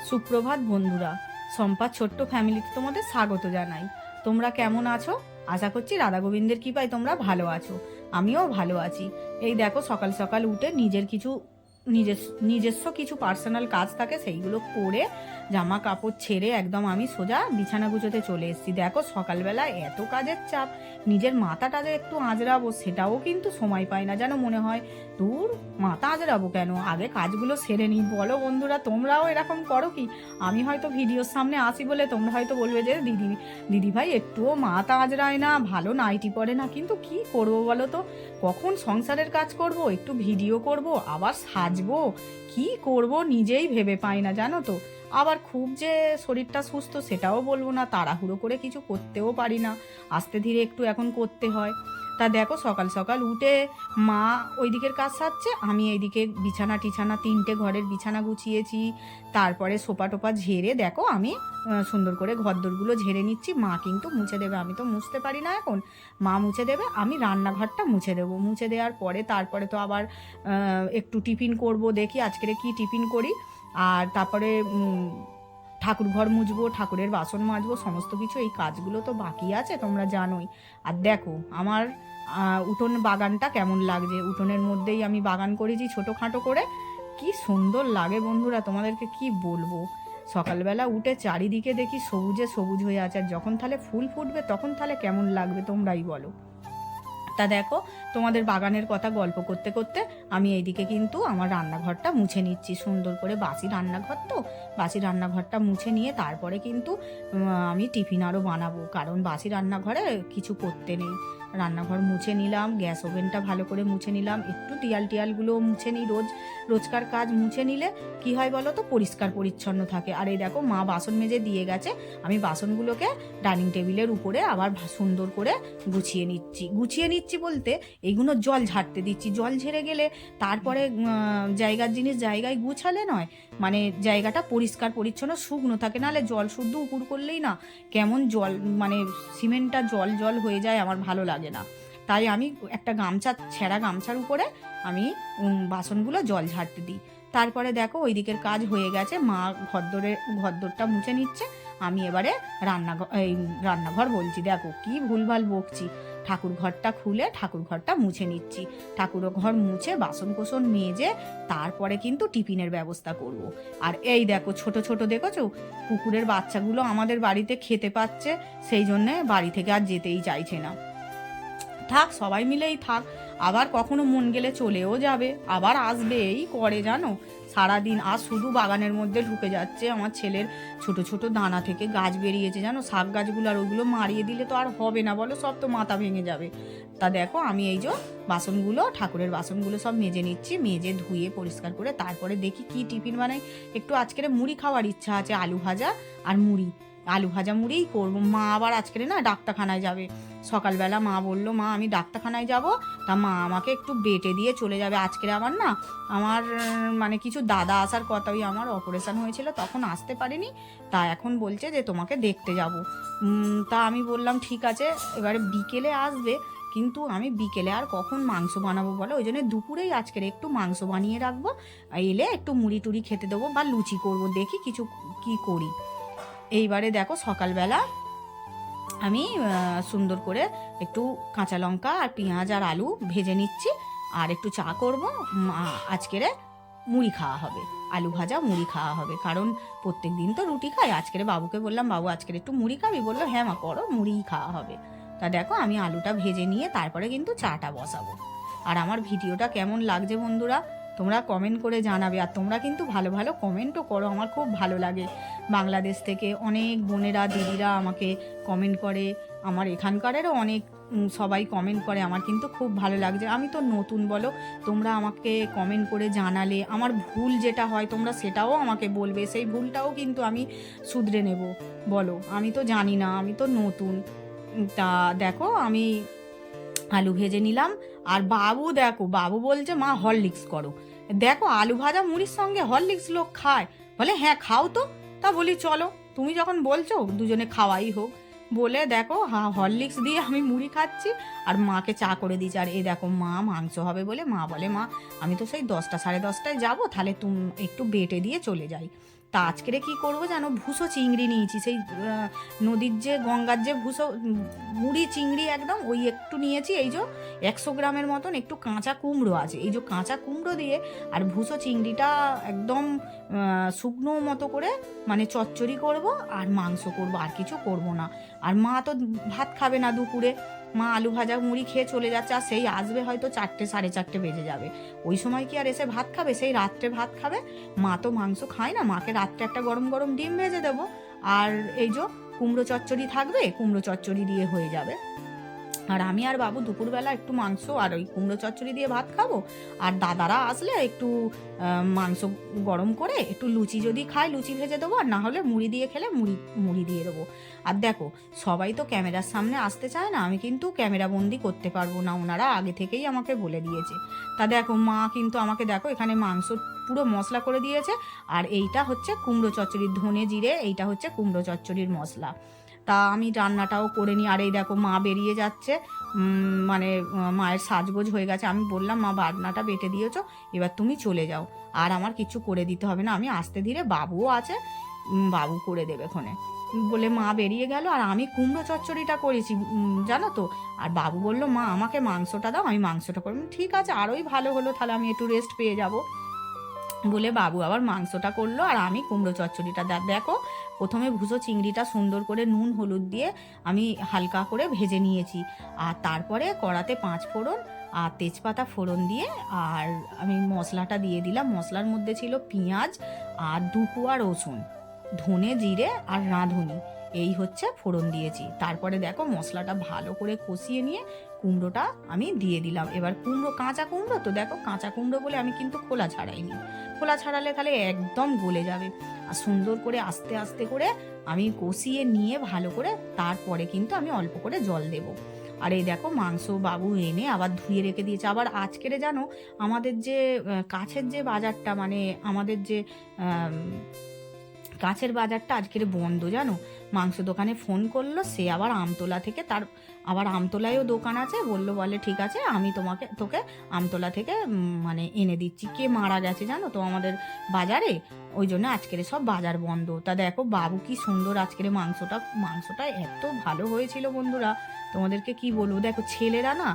সুপ্রভাত বন্ধুরা, সম্পার ছোট্ট ফ্যামিলিতে তোমাদের স্বাগত জানাই। তোমরা কেমন আছো? আশা করছি রাধা গোবিন্দের কৃপায় তোমরা ভালো আছো। আমিও ভালো আছি। এই দেখো, সকাল সকাল উঠে নিজস্ব কিছু পার্সোনাল কাজ থাকে, সেইগুলো করে জামা কাপড় ছেড়ে একদম আমি সোজা বিছানা গুছোতে চলে এসেছি। দেখো, সকালবেলা এত কাজের চাপ, নিজের মাথাটা যে একটু আঁচড়াবো সেটাও কিন্তু সময় পাই না। যেন মনে হয় দূর, মাথা আঁচড়াবো কেন, আগে কাজগুলো সেরে নিই। বলো বন্ধুরা, তোমরাও এরকম করো কি? আমি হয়তো ভিডিওর সামনে আসি বলে তোমরা হয়তো বলবে যে দিদি ভাই একটুও মাথা আঁচড়ায় না, ভালো নাইটি পরে না। কিন্তু কি করবো বলো তো, কখন সংসারের কাজ করব, একটু ভিডিও করব, আবার সাজবো, কি করব নিজেই ভেবে পাই না, জানো তো। আবার খুব যে শরীরটা সুস্থ সেটাও বলবো না, তাড়াহুড়ো করে কিছু করতেও পারি না, আস্তে ধীরে একটু এখন করতে হয়। তা দেখো, সকাল সকাল উঠে মা ওই দিকের কাজ সারছে, আমি এইদিকে বিছানা টিছানা 3টে ঘরের বিছানা গুছিয়েছি। তারপরে সোপা টোপা ঝেড়ে দেখো আমি সুন্দর করে ঘরদোরগুলো ঝেড়ে নিচ্ছি। মা কিন্তু মুছে দেবে, আমি তো মুছতে পারি না এখন। মা মুছে দেবে, আমি রান্নাঘরটা মুছে দেবো। মুছে দেওয়ার পরে তারপরে তো আবার একটু টিফিন করব, দেখি আজকের কি টিফিন করি। আর তারপরে ঠাকুর ঘর মুছবো, ঠাকুরের বাসন মাজবো, সমস্ত কিছু এই কাজগুলো তো বাকি আছে, তোমরা জানোই। আর দেখো আমার উঠোন বাগানটা কেমন লাগছে। উঠোনের মধ্যেই আমি বাগান করেছি ছোটোখাটো করে, কি সুন্দর লাগে বন্ধুরা, তোমাদেরকে কি বলবো। সকালবেলা উঠে চারিদিকে দেখি সবুজে সবুজ হয়ে আছে, আর যখন তাহলে ফুল ফুটবে তখন তাহলে কেমন লাগবে তোমরাই বলো। তা দেখো, তোমাদের বাগানের কথা গল্প করতে করতে আমি এইদিকে কিন্তু আমার রান্নাঘরটা মুছে নিচ্ছি সুন্দর করে। বাসি রান্নাঘর তো, বাসি রান্নাঘরটা মুছে নিয়ে তারপরে কিন্তু আমি টিফিন আরও বানাবো, কারণ বাসি রান্নাঘরে কিছু করতে নেই। রান্নাঘর মুছে নিলাম, গ্যাস ওভেনটা ভালো করে মুছে নিলাম, একটু টিয়ালগুলোও মুছে নিই। রোজকার কাজ মুছে নিলে কি হয় বলো তো, পরিষ্কার পরিচ্ছন্ন থাকে। আর এই দেখো, মা বাসন মেজে দিয়ে গেছে, আমি বাসনগুলোকে ডাইনিং টেবিলের উপরে আবার সুন্দর করে গুছিয়ে নিচ্ছি বলতে এইগুলো জল ঝাড়তে দিচ্ছি। জল ঝেড়ে গেলে তারপরে জায়গার জিনিস জায়গায় গুছালে নয়, মানে জায়গাটা পরিষ্কার পরিচ্ছন্ন শুকনো থাকে। নাহলে জল শুদ্ধ উপর করলেই না কেমন জল, মানে সিমেন্টটা জল জল হয়ে যায়, আমার ভালো লাগে না। তাই আমি একটা ছেঁড়া গামছার উপরে আমি বাসনগুলো জল ঝাড়তে দিই। তারপরে দেখো ওই দিকের কাজ হয়ে গেছে, মা ঘরদোরটা মুছে নিচ্ছে। আমি এবারে রান্নাঘর বলছি, দেখো কি ভুলভাল বকছি। ঠাকুর ঘরটা খুলে ঠাকুর ঘরটা মুছে নিচ্ছি। ঠাকুর ঘর মুছে বাসন কোসন মেজে তারপরে কিন্তু টিফিনের ব্যবস্থা করব। আর এই দেখো, ছোট ছোট দেখেছো, কুকুরের বাচ্চাগুলো আমাদের বাড়িতে খেতে পাচ্ছে, সেই জন্যে বাড়ি থেকে আর যেতেই চাইছে না। থাক, সবাই মিলেই থাক, আবার কখনো মন গেলে চলেও যাবে, আবার আসবে, এই করে জানো সারাদিন। আর শুধু বাগানের মধ্যে ঢুকে যাচ্ছে। আমার ছেলের ছোট ছোট দানা থেকে গাছ বেরিয়েছে জানো, শাক গাছগুলো, আর ওগুলো মারিয়ে দিলে তো আর হবে না বলো, সব তো মাথা ভেঙে যাবে। তা দেখো, আমি এই যে ঠাকুরের বাসনগুলো সব মেজে নিচ্ছি, মেজে ধুয়ে পরিষ্কার করে তারপরে দেখি কি টিফিন বানাই। একটু আজকের মুড়ি খাওয়ার ইচ্ছা আছে, আলু ভাজা আর মুড়ি, আলু ভাজা মুড়িই করবো। মা আবার আজকের না ডাক্তারখানায় যাবে। সকালবেলা মা বললো, মা আমি ডাক্তারখানায় যাব, তা মা আমাকে একটু বেটে দিয়ে চলে যাবে। আজকের আমার মানে কিছু দাদা আসার কথা, ওই আমার অপারেশন হয়েছিল তখন আসতে পারিনি, তা এখন বলছে যে তোমাকে দেখতে যাব। তা আমি বললাম ঠিক আছে, এবারে বিকেলে আসবে। কিন্তু আমি বিকেলে আর কখন মাংস বানাবো বলো, ওই জন্য দুপুরেই আজকের একটু মাংস বানিয়ে রাখবো, এলে একটু মুড়ি টুড়ি খেতে দেবো বা লুচি করবো, দেখি কিছু কি করি। এইবারে দেখো, সকালবেলা আমি সুন্দর করে একটু কাঁচা লঙ্কা আর পেঁয়াজ আর আলু ভেজে নিচ্ছি, আর একটু চা করবো। আজকেরে মুড়ি খাওয়া হবে, আলু ভাজা মুড়ি খাওয়া হবে, কারণ প্রত্যেক দিন তো রুটি খাই। আজকের বাবুকে বললাম, বাবু আজকের একটু মুড়ি খাবি? বললো হ্যাঁ মা করো, মুড়িই খাওয়া হবে। তা দেখো, আমি আলুটা ভেজে নিয়ে তারপরে কিন্তু চাটা বসাবো। আর আমার ভিডিওটা কেমন লাগছে বন্ধুরা, তোমরা কমেন্ট করে জানাবে। আর তোমরা কিন্তু ভালো ভালো কমেন্টও করো, আমার খুব ভালো লাগে। বাংলাদেশ থেকে অনেক বোনেরা দিদিরা আমাকে কমেন্ট করে, আমার এখানকারেরও অনেক সবাই কমেন্ট করে, আমার কিন্তু খুব ভালো লাগছে। আমি তো নতুন বলো, তোমরা আমাকে কমেন্ট করে জানালে আমার ভুল যেটা হয় তোমরা সেটাও আমাকে বলবে, সেই ভুলটাও কিন্তু আমি শুধরে নেব। বলো, আমি তো জানি না, আমি তো নতুন। তা দেখো, আমি আলু ভেজে নিলাম। আর বাবু বলছে মা হরলিক্স করো। দেখো, আলু ভাজা মুড়ির সঙ্গে হরলিক্স লোক খায়? বলে হ্যাঁ খাও তো। তা বলি চলো, তুমি যখন বলছো দুজনে খাওয়াই হোক। বলে দেখো, হরলিক্স দিয়ে আমি মুড়ি খাচ্ছি আর মাকে চা করে দিচ্ছি। আর দেখো, মা মাংস হবে বলে মা বলে, মা আমি তো সেই 10টা সাড়ে 10টায় যাবো, তাহলে তুমি একটু বেটে দিয়ে চলে যাই। তা আজকেরে কি করব জানো, ভুসো চিংড়ি নিয়েছি, সেই নদীর যে গঙ্গার যে ভুসো মুড়ি চিংড়ি একদম ওই একটু নিয়েছি। এই যে 100 গ্রামের মতন একটু কাঁচা কুমড়ো আছে, এই যে কাঁচা কুমড়ো দিয়ে আর ভুসো চিংড়িটা একদম শুকনো মতো করে মানে চচ্চড়ি করব আর মাংস করব, আর কিছু করব না। আর মা তো ভাত খাবে না দুপুরে, মা আলু ভাজা মুড়ি খেয়ে চলে যাচ্ছে, আর সেই আসবে হয়তো 4টে 4:30 বেজে যাবে। ওই সময় কি আর এসে ভাত খাবে, সেই রাত্রে ভাত খাবে। মা তো মাংস খায় না, মাকে রাত্রে একটা গরম গরম ডিম ভেজে দেবো, আর এই যে কুমড়ো চচ্চড়ি থাকবে, কুমড়ো চচ্চড়ি দিয়ে হয়ে যাবে। আর আমি আর বাবু দুপুরবেলা একটু মাংস আর ওই কুমড়ো চচ্চড়ি দিয়ে ভাত খাবো। আর দাদারা আসলে একটু মাংস গরম করে একটু লুচি যদি খায় লুচি ভেজে দেবো, আর না হলে মুড়ি দিয়ে খেলে মুড়ি মুড়ি দিয়ে দেবো। আর দেখো সবাই তো ক্যামেরার সামনে আসতে চায় না, আমি কিন্তু ক্যামেরা বন্দি করতে পারবো না, ওনারা আগে থেকেই আমাকে বলে দিয়েছে। তা দেখো মা কিন্তু আমাকে দেখো এখানে মাংস পুরো মশলা করে দিয়েছে, আর এইটা হচ্ছে কুমড়ো চচ্চড়ির ধনে জিরে, এইটা হচ্ছে কুমড়ো চচ্চড়ির মশলা। তা আমি রান্নাটাও করে নিই। আর এই দেখো মা বেরিয়ে যাচ্ছে, মানে মায়ের সাজগোজ হয়ে গেছে। আমি বললাম মা বাটনাটা বেটে দিয়েছো, এবার তুমি চলে যাও, আর আমার কিছু করে দিতে হবে না, আমি আস্তে ধীরে, বাবুও আছে, বাবু করে দেবে ক্ষণে বলে মা বেরিয়ে গেল। আর আমি কুমড়ো চচ্চড়িটা করেছি জানো তো। আর বাবু বললো মা আমাকে মাংসটা দাও, আমি মাংসটা করবো। ঠিক আছে, আরোই ভালো হলো, তাহলে আমি একটু রেস্ট পেয়ে যাব বলে বাবু আবার মাংসটা করলো, আর আমি কুমড়ো চচ্চড়িটা। দেখো প্রথমে ভুসো চিংড়িটা সুন্দর করে নুন হলুদ দিয়ে আমি হালকা করে ভেজে নিয়েছি, আর তারপরে কড়াতে 5 ফোড়ন আর তেজপাতা ফোড়ন দিয়ে আর আমি মশলাটা দিয়ে দিলাম। মশলার মধ্যে ছিল পেঁয়াজ আর 2 কোয়া রসুন, ধনে জিরে আর রাঁধুনি, এই হচ্ছে ফোড়ন দিয়েছি। তারপরে দেখো মশলাটা ভালো করে কষিয়ে নিয়ে কুমড়োটা আমি দিয়ে দিলাম। এবার কুমড়ো কাঁচা কুমড়ো তো, দেখো কাঁচা কুমড়ো বলে আমি কিন্তু খোলা ছাড়াইনি, খোলা ছাড়ালে তাহলে একদম গলে যাবে। আর সুন্দর করে আস্তে আস্তে করে আমি কষিয়ে নিয়ে ভালো করে তারপরে কিন্তু আমি অল্প করে জল দেবো। আর এই দেখো মাংস বাবু এনে আবার ধুয়ে রেখে দিয়েছে। আবার আজকের জানো আমাদের যে কাছের যে বাজারটা, মানে আমাদের যে কাছের বাজারটা আজকের বন্ধ জানো। মাংস দোকানে ফোন করলো, সে আবার আমতলা থেকে, তার আবার আমতলায়ও দোকান আছে, বলে ঠিক আছে আমি তোকে আমতলা থেকে মানে এনে দিচ্ছি। কে মারা গেছে জানো তো আমাদের বাজারে, ওই জন্য আজকের সব বাজার বন্ধ। তা দেখো বাবু কি সুন্দর আজকের মাংসটা এত ভালো হয়েছিল বন্ধুরা, তোমাদেরকে কি বলবো। দেখো ছেলেরা না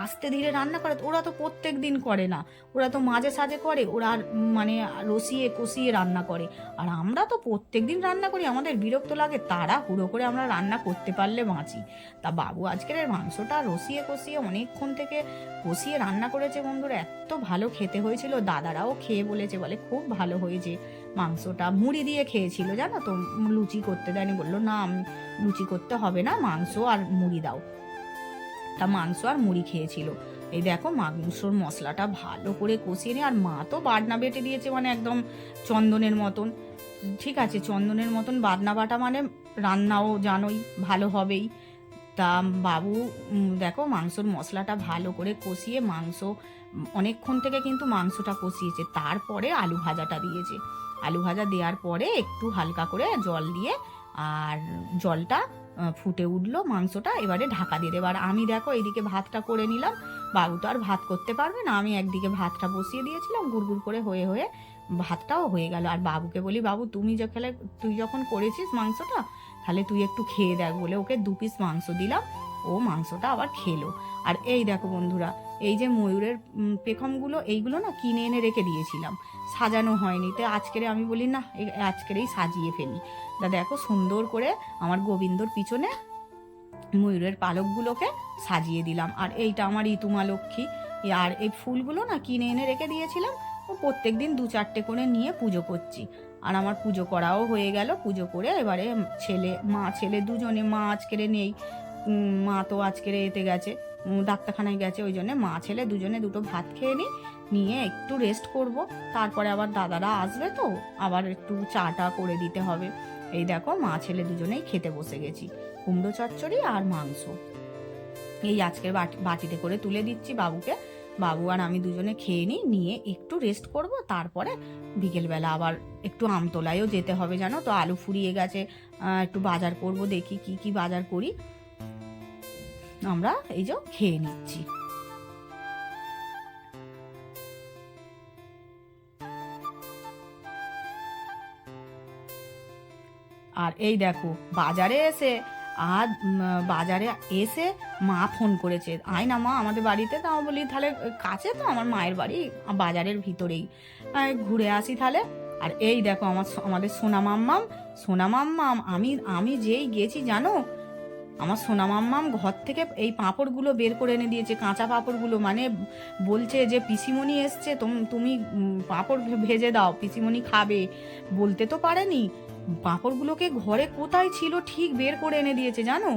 আস্তে ধীরে রান্না করে, ওরা তো প্রত্যেক দিন করে না, ওরা তো মাঝে সাঝে করে, ওরা মানে রসিয়ে কষিয়ে রান্না করে। আর আমরা তো প্রত্যেক দিন রান্না করি, আমাদের বিরক্ত লাগে, তারা হুড়ো করে আমরা রান্না করতে পারলে বাঁচি। তা বাবু আজকের মাংসটা রসিয়ে কষিয়ে অনেকক্ষণ থেকে কষিয়ে রান্না করেছে বন্ধুরা, এত ভালো খেতে হয়েছিল। দাদারাও খেয়ে বলেছে, বলে খুব ভালো হয়েছে মাংসটা। মুড়ি দিয়ে খেয়েছিল জানো তো, লুচি করতে দেয়নি, বললো না লুচি করতে হবে না, মাংস আর মুড়ি দাও। তা মাংস আর মুড়ি খেয়েছিল। এই দেখো মাংসর মশলাটা ভালো করে কষিয়ে নিয়ে, আর মা তো বাটনা বেটে দিয়েছে, মানে একদম চন্দনের মতন। ঠিক আছে, চন্দনের মতন বাটনা বাটা মানে রান্নাও জানোই ভালো হবেই। তা বাবু দেখো মাংসর মশলাটা ভালো করে কষিয়ে, মাংস অনেকক্ষণ থেকে কিন্তু মাংসটা কষিয়েছে, তারপরে আলু ভাজাটা দিয়েছে। আলু ভাজা দেওয়ার পরে একটু হালকা করে জল দিয়ে, আর জলটা ফুটে উঠলো মাংসটা, এবারে ঢাকা দিয়ে দেবো। আর আমি দেখো এইদিকে ভাতটা করে নিলাম, বাবু তো আর ভাত করতে পারবে না, আমি একদিকে ভাতটা বসিয়ে দিয়েছিলাম, গুড়গুড় করে হয়ে হয়ে ভাতটাও হয়ে গেল। আর বাবুকে বলি বাবু তুই যখন করেছিস মাংসটা, তাহলে তুই একটু খেয়ে দেখ বলে ওকে 2 পিস মাংস দিলাম, ও মাংসটা আবার খেলো। আর এই দেখো বন্ধুরা, এই যে ময়ূরের পেখমগুলো, এইগুলো না কিনে এনে রেখে দিয়েছিলাম, সাজানো হয়নি, তো আজকের আমি বলি না আজকেরই সাজিয়ে ফেলি। দেখো সুন্দর করে আমার গোবিন্দর পিছনে ময়ূরের পালকগুলোকে সাজিয়ে দিলাম। আর এইটা আমার ঋতুমা লক্ষ্মী। আর এই ফুলগুলো না কিনে এনে রেখে দিয়েছিলাম, ও প্রত্যেক দিন 2-4টে করে নিয়ে পুজো করছি। আর আমার পুজো করাও হয়ে গেল। পুজো করে এবারে ছেলে দুজনে, মা আজকের নেই, মা তো আজকের এতে গেছে, ডাক্তারখানায় গেছে, ওই জন্য মা ছেলে দুজনে 2টো ভাত খেয়ে নিয়ে একটু রেস্ট করব। তারপরে আবার দাদারা আসবে, তো আবার একটু চাটা করে দিতে হবে। এই দেখো মা ছেলে দুজনেই খেতে বসে গেছি, কুমড়ো চচ্চড়ি আর মাংস। এই আজকের বাটিতে করে তুলে দিচ্ছি বাবুকে, বাবু আর আমি দুজনে খেয়ে নিয়ে একটু রেস্ট করব। তারপরে বিকেলবেলা আবার একটু আমতলায়ও যেতে হবে জানো তো, আলু ফুরিয়ে গেছে, একটু বাজার করব, দেখি কি বাজার করি। আমরা এই যে খেয়ে নিচ্ছি। আর এই দেখো বাজারে এসে বাজারে এসে মা ফোন করেছে, আয় না মা আমাদের বাড়িতে। তাও বলি তাহলে কাছে তো আমার মায়ের বাড়ি, বাজারের ভিতরেই, ঘুরে আসি তাহলে। আর এই দেখো আমাদের সোনা মাম্মাম আমি আমি যেই গেছি জানো, আমার সোনা মাম্মাম ঘর থেকে এই পাঁপড়গুলো বের করে এনে দিয়েছে, কাঁচা পাঁপড়গুলো। মানে বলছে যে পিসিমণি এসছে, তুমি পাঁপড় ভেজে দাও, পিসিমণি খাবে। বলতে তো পারেনি, পাঁপড়গুলোকে ঘরে কোথায় ছিল ঠিক বের করে এনে দিয়েছে জানো।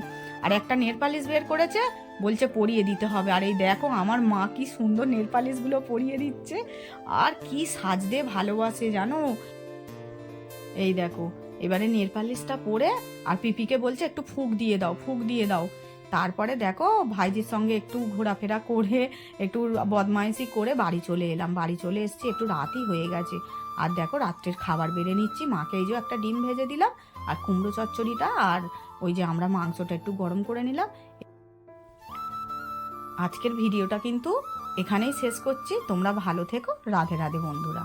আর একটা নেল পালিশ বের করেছে, বলছে পরিয়ে দিতে হবে। আর এই দেখো আমার মা কি সুন্দর নেল পালিশগুলো পরিয়ে দিচ্ছে, আর কি সাজতে ভালোবাসে জানো। এই দেখো এবারে নেল পালিশটা পরে আর পিপিকে বলছে একটু ফুঁক দিয়ে দাও, ফুঁক দিয়ে দাও। তারপরে দেখো ভাইজির সঙ্গে একটু ঘোরাফেরা করে, একটু বদমাইশি করে বাড়ি চলে এলাম। বাড়ি চলে এসেছি, একটু রাতই হয়ে গেছে। আর দেখো রাত্রের খাবার বেড়ে নিচ্ছি। মাকে এই যে একটা ডিম ভেজে দিলাম, আর কুমড়ো চচ্চড়িটা, আর ওই যে আমরা মাংসটা একটু গরম করে নিলাম। আজকের ভিডিওটা কিন্তু এখানেই শেষ করছি। তোমরা ভালো থেকো। রাধে রাধে বন্ধুরা।